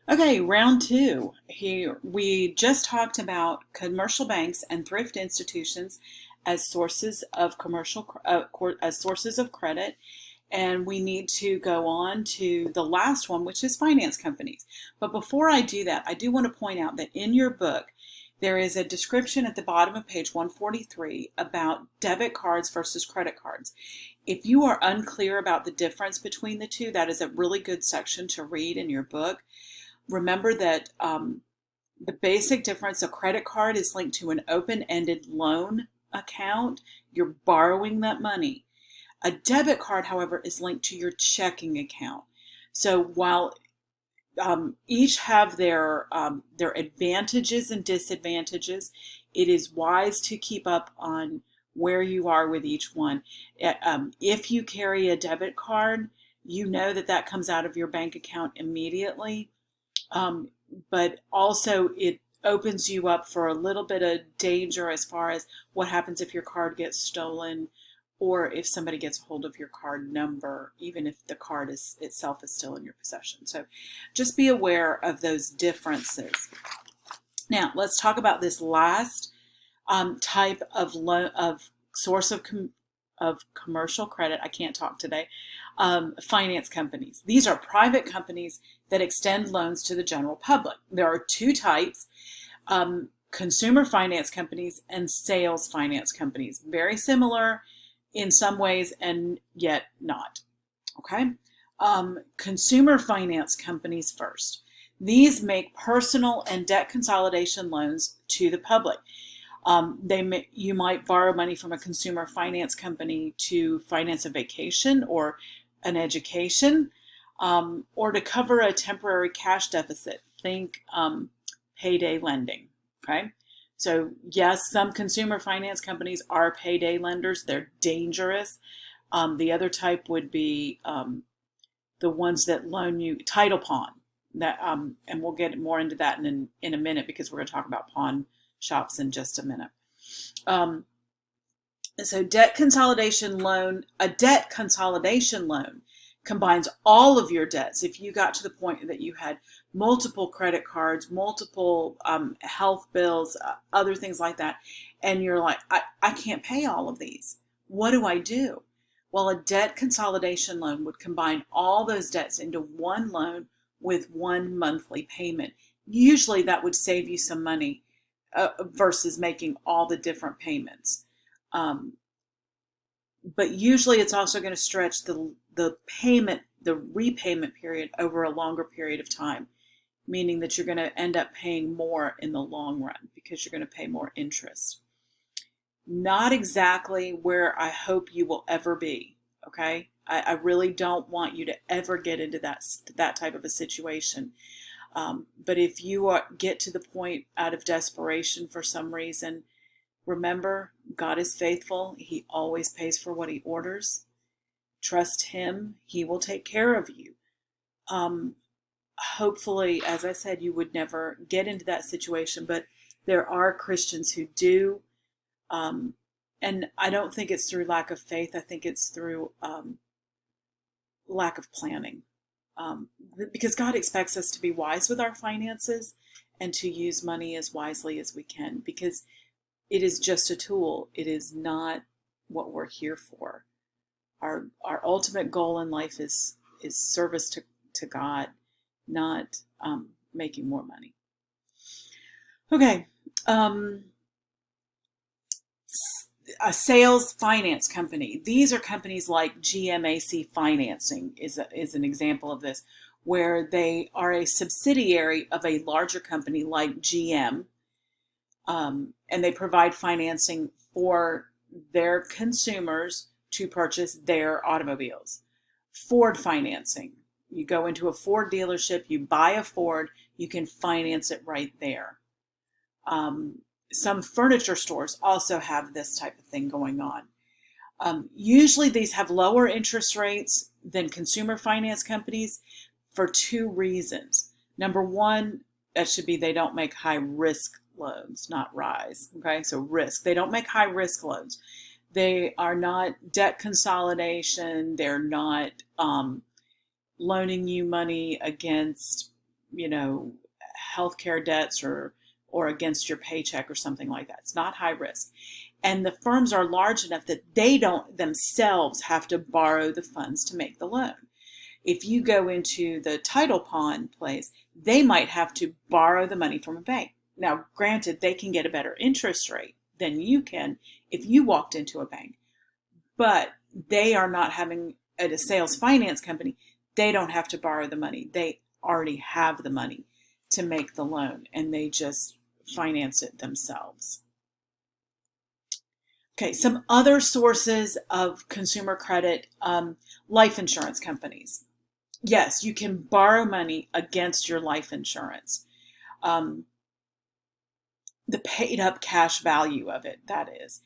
Okay, round two. Here we just talked about commercial banks and thrift institutions as sources of as sources of credit, and we need to go on to the last one, which is finance companies. But before I do that, I do want to point out that in your book there is a description at the bottom of page 143 about debit cards versus credit cards. If you are unclear about the difference between the two, that is a really good section to read in your book. Remember that the basic difference, a credit card is linked to an open-ended loan account. You're borrowing that money. A debit card, however, is linked to your checking account. So while each have their advantages and disadvantages, it is wise to keep up on where you are with each one. If you carry a debit card, you know that that comes out of your bank account immediately. Um, but also it opens you up for a little bit of danger as far as what happens if your card gets stolen or if somebody gets a hold of your card number, even if the card itself is still in your possession. So just be aware of those differences. Now let's talk about this last type of source of commercial credit. I can't talk today. Finance companies. These are private companies that extend loans to the general public. There are two types: consumer finance companies and sales finance companies. Very similar in some ways and yet not. Okay. Consumer finance companies first. These make personal and debt consolidation loans to the public. You might borrow money from a consumer finance company to finance a vacation or an education, or to cover a temporary cash deficit. Think payday lending. Okay, so yes, some consumer finance companies are payday lenders. They're dangerous. The other type would be the ones that loan you title pawn. That and we'll get more into that in a minute because we're going to talk about pawn shops in just a minute. So debt consolidation loan, a debt consolidation loan combines all of your debts. If you got to the point that you had multiple credit cards, multiple health bills, other things like that, and you're like, I can't pay all of these. What do I do? Well, a debt consolidation loan would combine all those debts into one loan with one monthly payment. Usually that would save you some money versus making all the different payments. But usually it's also going to stretch the repayment period over a longer period of time, meaning that you're going to end up paying more in the long run because you're going to pay more interest. Not exactly where I hope you will ever be. Okay. I really don't want you to ever get into that type of a situation. But if you get to the point out of desperation for some reason, remember, God is faithful. He always pays for what he orders. Trust him. He will take care of you. Hopefully, as I said, you would never get into that situation, but there are Christians who do. And I don't think it's through lack of faith. I think it's through lack of planning. Because God expects us to be wise with our finances and to use money as wisely as we can, because it is just a tool. It is not what we're here for. Our ultimate goal in life is service to God, not making more money. Okay. A sales finance company. These are companies like GMAC Financing is an example of this, where they are a subsidiary of a larger company like GM, and they provide financing for their consumers to purchase their automobiles. Ford financing. You go into a Ford dealership, you buy a Ford, you can finance it right there. Some furniture stores also have this type of thing going on. Usually these have lower interest rates than consumer finance companies for two reasons. Number one, that should be they don't make high risk loans, not rise. Okay, so risk. They don't make high risk loans. They are not debt consolidation. They're not loaning you money against you know, healthcare debts or against your paycheck or something like that. It's not high risk. And the firms are large enough that they don't themselves have to borrow the funds to make the loan. If you go into the title pawn place, they might have to borrow the money from a bank. Now, granted, they can get a better interest rate than you can if you walked into a bank, but they are not having at a sales finance company. They don't have to borrow the money. They already have the money to make the loan, and they just finance it themselves. Okay, some other sources of consumer credit, life insurance companies. Yes, you can borrow money against your life insurance. Um, the paid up cash value of it, that is.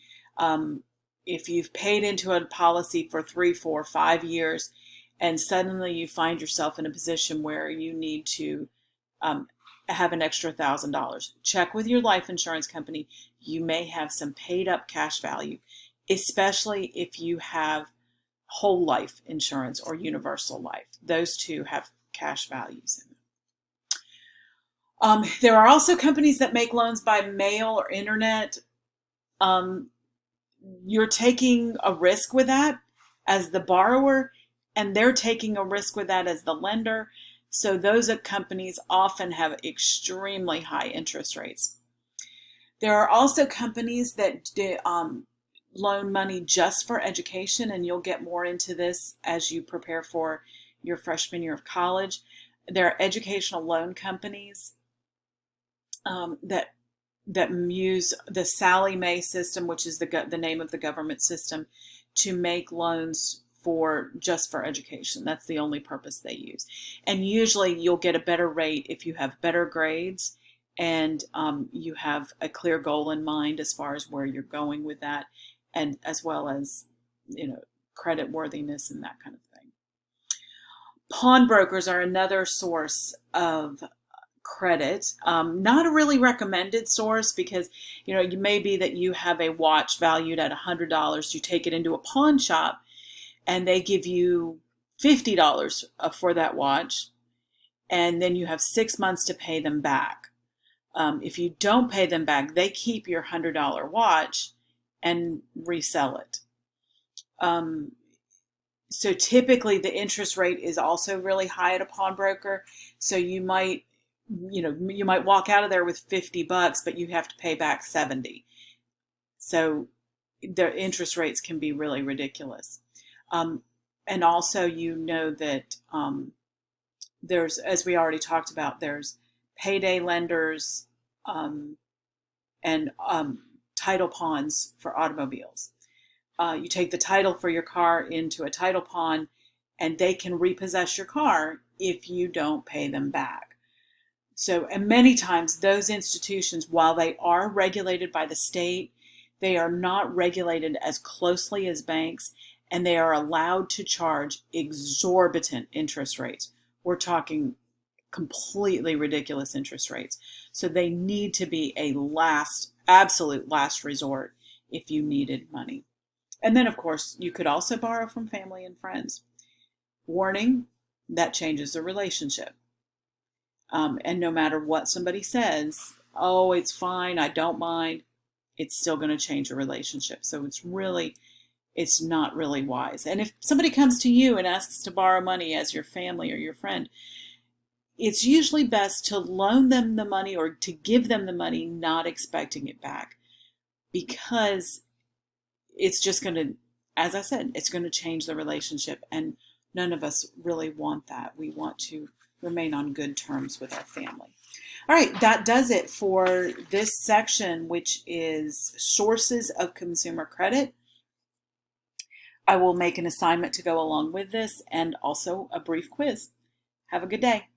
If you've paid into a policy for 3, 4, 5 years, and suddenly you find yourself in a position where you need to um, have an extra $1,000, check with your life insurance company. You may have some paid up cash value, especially if you have whole life insurance or universal life. Those two have cash values in them. There are also companies that make loans by mail or internet. Um, you're taking a risk with that as the borrower, and they're taking a risk with that as the lender. So those companies often have extremely high interest rates. There are also companies that loan money just for education, and you'll get more into this as you prepare for your freshman year of college. There are educational loan companies that use the Sallie Mae system, which is the name of the government system, to make loans just for education. That's the only purpose they use. And usually you'll get a better rate if you have better grades and you have a clear goal in mind as far as where you're going with that, and as well as, credit worthiness and that kind of thing. Pawnbrokers are another source of credit. Not a really recommended source because, you may be that you have a watch valued at $100. You take it into a pawn shop and they give you $50 for that watch, and then you have 6 months to pay them back. If you don't pay them back, they keep your $100 watch and resell it. So typically the interest rate is also really high at a pawnbroker. So you might walk out of there with $50, but you have to pay back 70. So the interest rates can be really ridiculous. And also, that there's, as we already talked about, there's payday lenders and title pawns for automobiles. You take the title for your car into a title pawn, and they can repossess your car if you don't pay them back. So, and many times those institutions, while they are regulated by the state, they are not regulated as closely as banks, and they are allowed to charge exorbitant interest rates. We're talking completely ridiculous interest rates. So they need to be a absolute last resort if you needed money. And then, of course, you could also borrow from family and friends. Warning, that changes the relationship. And no matter what somebody says, oh, it's fine, I don't mind, it's still going to change a relationship. So it's not really wise. And if somebody comes to you and asks to borrow money as your family or your friend, it's usually best to loan them the money or to give them the money not expecting it back, because it's just going to, as I said, it's going to change the relationship, and none of us really want that. We want to remain on good terms with our family. All right, that does it for this section, which is sources of consumer credit. I will make an assignment to go along with this and also a brief quiz. Have a good day.